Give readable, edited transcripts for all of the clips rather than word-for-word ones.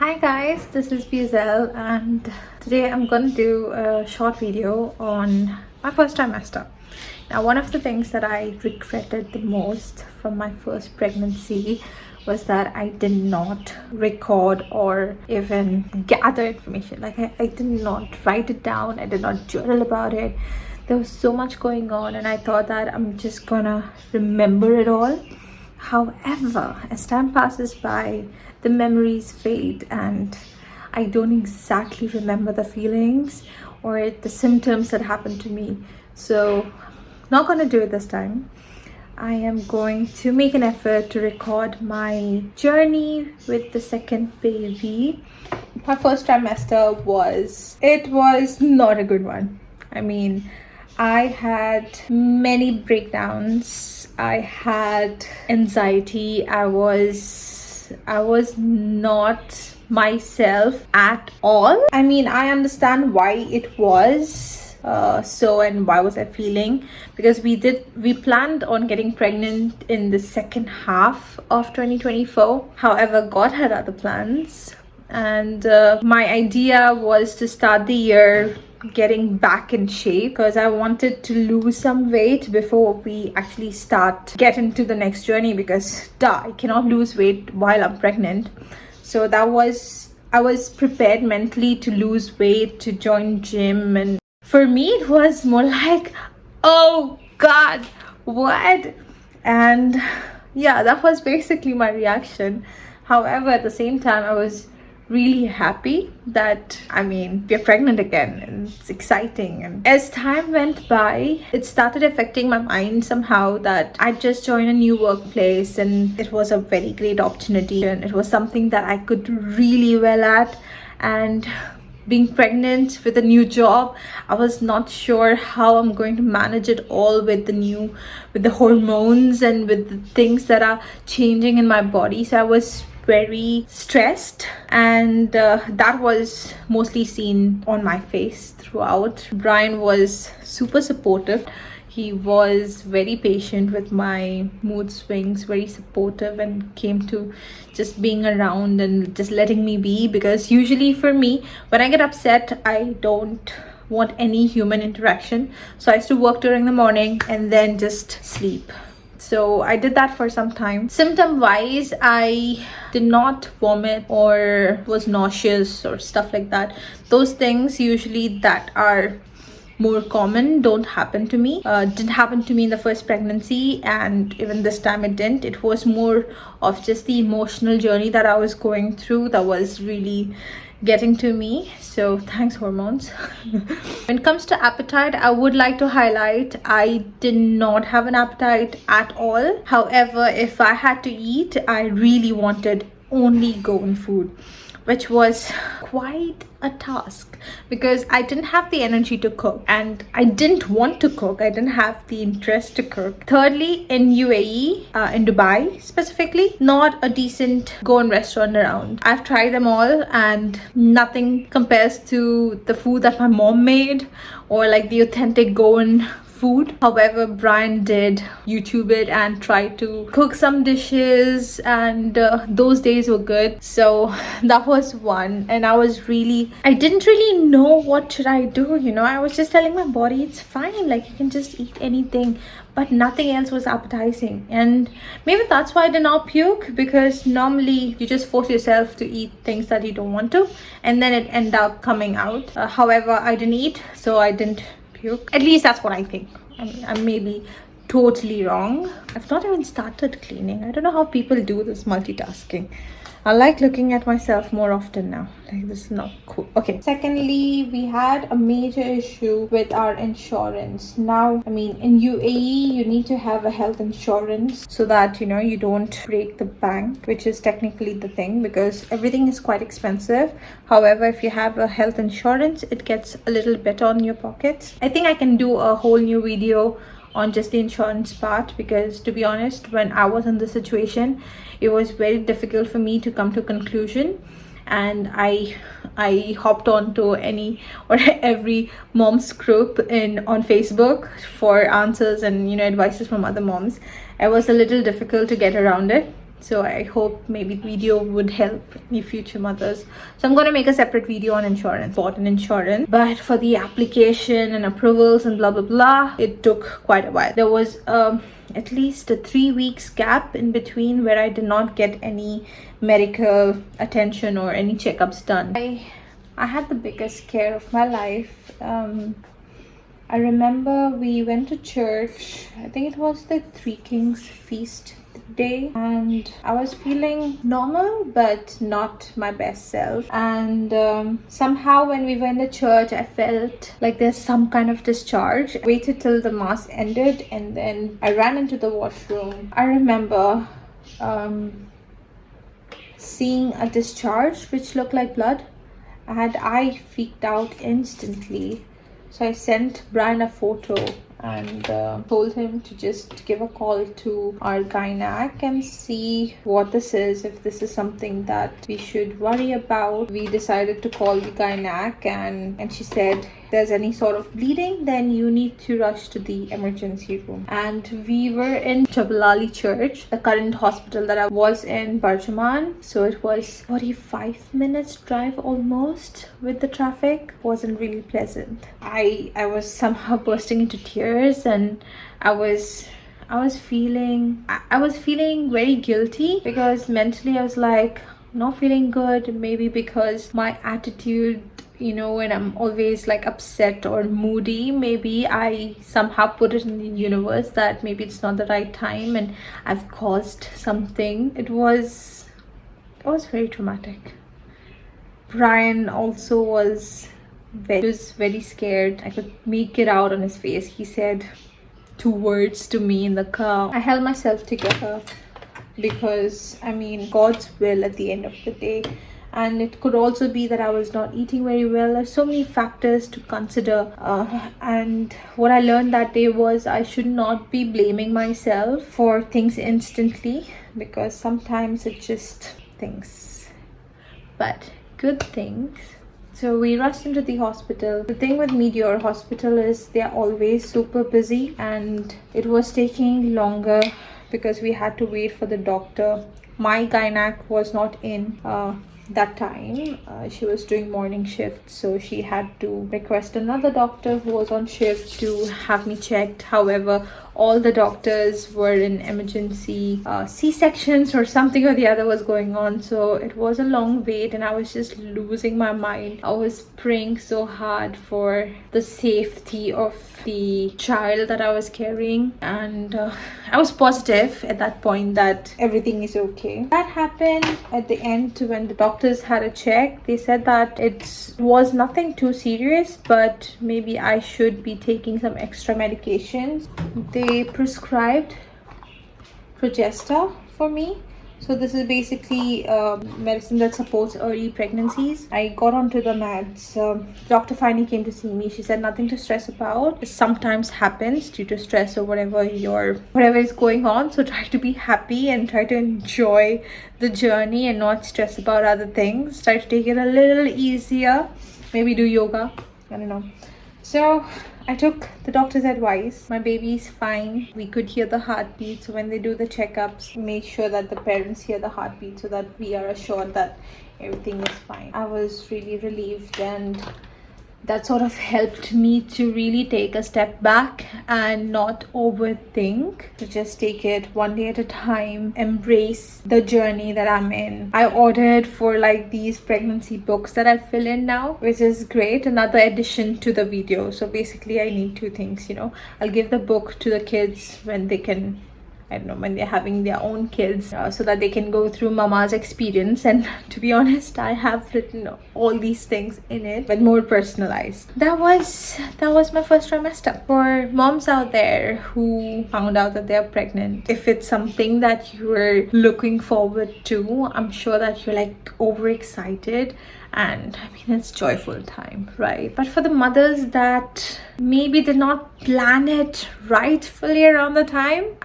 Hi guys, this is Buzeal and today I'm going to do a short video on my first trimester. Now, one of the things that I regretted the most from my first pregnancy was that I did not record or even gather information. Like I did not write it down, I did not journal about it. There was so much going on and I thought that I'm just gonna remember it all. However, as time passes by, the memories fade and I don't exactly remember the feelings or the symptoms that happened to me. So, not gonna do it this time. I am going to make an effort to record my journey with the second baby. My first trimester was not a good one. I mean, I had many breakdowns. I had anxiety. I was not myself at all. I mean, I understand why it was so, and why was I feeling, because we planned on getting pregnant in the second half of 2024. However, God had other plans, and my idea was to start the year getting back in shape because I wanted to lose some weight before we actually get into the next journey, because I cannot lose weight while I'm pregnant. So I was prepared mentally to lose weight, to join gym, and for me it was more like, oh God, what? And yeah, that was basically my reaction. However, at the same time, I was really happy that we're pregnant again and it's exciting. And as time went by, it started affecting my mind somehow that I just joined a new workplace and it was a very great opportunity and it was something that I could really well at. And being pregnant with a new job, I was not sure how I'm going to manage it all with the hormones and with the things that are changing in my body. So I was very stressed, and that was mostly seen on my face throughout. Brian was super supportive. He was very patient with my mood swings, very supportive, and came to just being around and just letting me be, because usually for me, when I get upset, I don't want any human interaction. So I used to work during the morning and then just sleep. So I did that for some time. Symptom wise, I did not vomit or was nauseous or stuff like that. Those things usually that are more common don't happen to me. Didn't happen to me in the first pregnancy, and even this time it didn't. It was more of just the emotional journey that I was going through that was really getting to me. So thanks, hormones. When it comes to appetite, I would like to highlight I did not have an appetite at all. However, if I had to eat, I really wanted only Goan food, which was quite a task because I didn't have the energy to cook and I didn't want to cook. I didn't have the interest to cook. Thirdly, in UAE, in Dubai specifically, not a decent Goan restaurant around. I've tried them all and nothing compares to the food that my mom made or like the authentic Goan food. However, Brian did YouTube it and try to cook some dishes, and those days were good. So that was one. And I didn't really know what should I do, I was just telling my body it's fine, like you can just eat anything, but nothing else was appetizing. And maybe that's why I did not puke, because normally you just force yourself to eat things that you don't want to, and then it end up coming out. However, I didn't eat, so I didn't puke. At least that's what I think. I may be totally wrong. I've not even started cleaning. I don't know how people do this multitasking. I like looking at myself more often now. Like, this is not cool. Okay. Secondly, we had a major issue with our insurance. Now, in UAE, you need to have a health insurance so that, you don't break the bank, which is technically the thing, because everything is quite expensive. However, if you have a health insurance, it gets a little better on your pockets. I think I can do a whole new video on just the insurance part, because to be honest, when I was in this situation, it was very difficult for me to come to a conclusion, and I hopped on to any or every mom's group on Facebook for answers and advices from other moms. It was a little difficult to get around it. So I hope maybe the video would help any future mothers. So I'm going to make a separate video on insurance, important insurance. But for the application and approvals and blah blah blah, it took quite a while. There was at least a 3 weeks gap in between where I did not get any medical attention or any checkups done. I had the biggest scare of my life. I remember we went to church. I think it was the Three Kings feast day, and I was feeling normal but not my best self. And somehow when we went to church, I felt like there's some kind of discharge. I waited till the mass ended and then I ran into the washroom. I remember seeing a discharge which looked like blood, and I freaked out instantly. So I sent Brian a photo and told him to just give a call to our gynac and see what this is, if this is something that we should worry about. We decided to call the gynac, and she said, if there's any sort of bleeding, then you need to rush to the emergency room. And we were in Jabalali Church, the current hospital that I was in, Barjaman. So it was 45 minutes drive almost with the traffic. Wasn't really pleasant. I was somehow bursting into tears, and I was feeling very guilty because mentally I was like, not feeling good. Maybe because my attitude, when I'm always like upset or moody, maybe I somehow put it in the universe that maybe it's not the right time and I've caused something. It was very traumatic. Brian also was very scared. I could make it out on his face. He said 2 words to me in the car. I held myself together because God's will at the end of the day. And it could also be that I was not eating very well. There's so many factors to consider. And what I learned that day was I should not be blaming myself for things instantly, because sometimes it's just things, but good things. So we rushed into the hospital. The thing with Meteor Hospital is they're always super busy, and it was taking longer because we had to wait for the doctor. My gynac was not in that time. She was doing morning shift, so she had to request another doctor who was on shift to have me checked. However, all the doctors were in emergency C-sections or something or the other was going on, so it was a long wait and I was just losing my mind. I was praying so hard for the safety of the child that I was carrying, and I was positive at that point that everything is okay. That happened at the end. When the doctors had a check, they said that it was nothing too serious, but maybe I should be taking some extra medications. They prescribed progesta for me. So this is basically medicine that supports early pregnancies. I got onto the meds. Doctor finally came to see me. She said nothing to stress about. It sometimes happens due to stress or whatever is going on. So try to be happy and try to enjoy the journey and not stress about other things. Try to take it a little easier. Maybe do yoga. I don't know. So I took the doctor's advice. My baby's fine. We could hear the heartbeat. So when they do the checkups, make sure that the parents hear the heartbeat so that we are assured that everything is fine. I was really relieved, and that sort of helped me to really take a step back and not overthink, to just take it one day at a time, embrace the journey that I'm in. I ordered for like these pregnancy books that I fill in now, which is great, another addition to the video. So basically I need 2 things, I'll give the book to the kids when they can, when they're having their own kids, so that they can go through mama's experience. And to be honest, I have written all these things in it, but more personalized. That was my first trimester. For moms out there who found out that they're pregnant, if it's something that you're looking forward to, I'm sure that you're like overexcited, and it's joyful time, right? But for the mothers that maybe did not plan it rightfully around the time,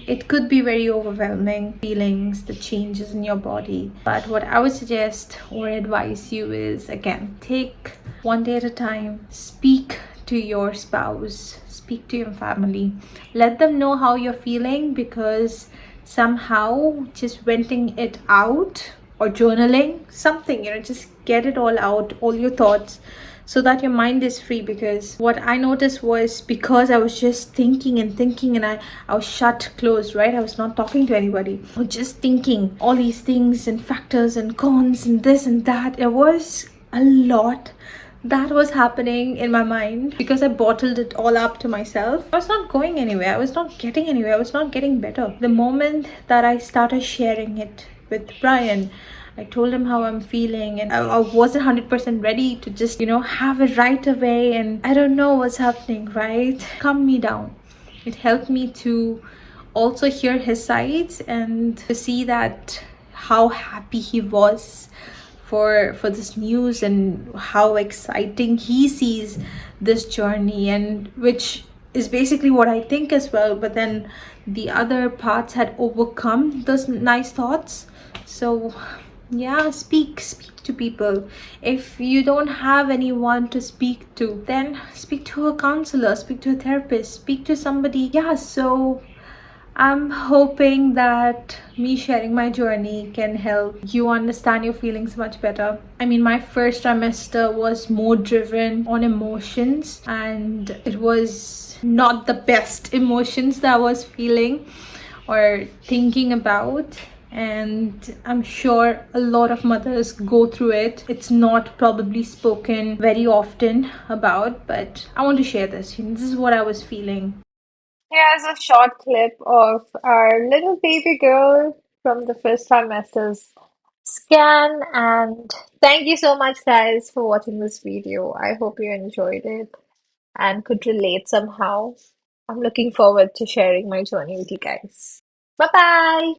it could be very overwhelming feelings, the changes in your body. But what I would suggest or advise you is, again, take one day at a time. Speak to your spouse, speak to your family, let them know how you're feeling, because somehow just venting it out or journaling something, just get it all out, all your thoughts, so that your mind is free. Because what I noticed was, because I was just thinking and thinking, and I was shut closed, right? I was not talking to anybody. I was just thinking all these things and factors and cons and this and that. It was a lot that was happening in my mind, because I bottled it all up to myself. I was not going anywhere. I was not getting anywhere. I was not getting better. The moment that I started sharing it with Brian, I told him how I'm feeling, and I wasn't 100% ready to just, have it right away. And I don't know what's happening, right? Calm me down. It helped me to also hear his sides and to see that how happy he was for this news, and how exciting he sees this journey, and which is basically what I think as well. But then the other parts had overcome those nice thoughts. So yeah, speak to people. If you don't have anyone to speak to, then speak to a counselor, speak to a therapist, speak to somebody. Yeah, so I'm hoping that me sharing my journey can help you understand your feelings much better. I mean, my first trimester was more driven on emotions, and it was not the best emotions that I was feeling or thinking about. And I'm sure a lot of mothers go through it. It's not probably spoken very often about, but I want to share this. This is what I was feeling. Here's a short clip of our little baby girl from the first trimester's scan. And thank you so much, guys, for watching this video. I hope you enjoyed it and could relate somehow. I'm looking forward to sharing my journey with you guys. Bye bye.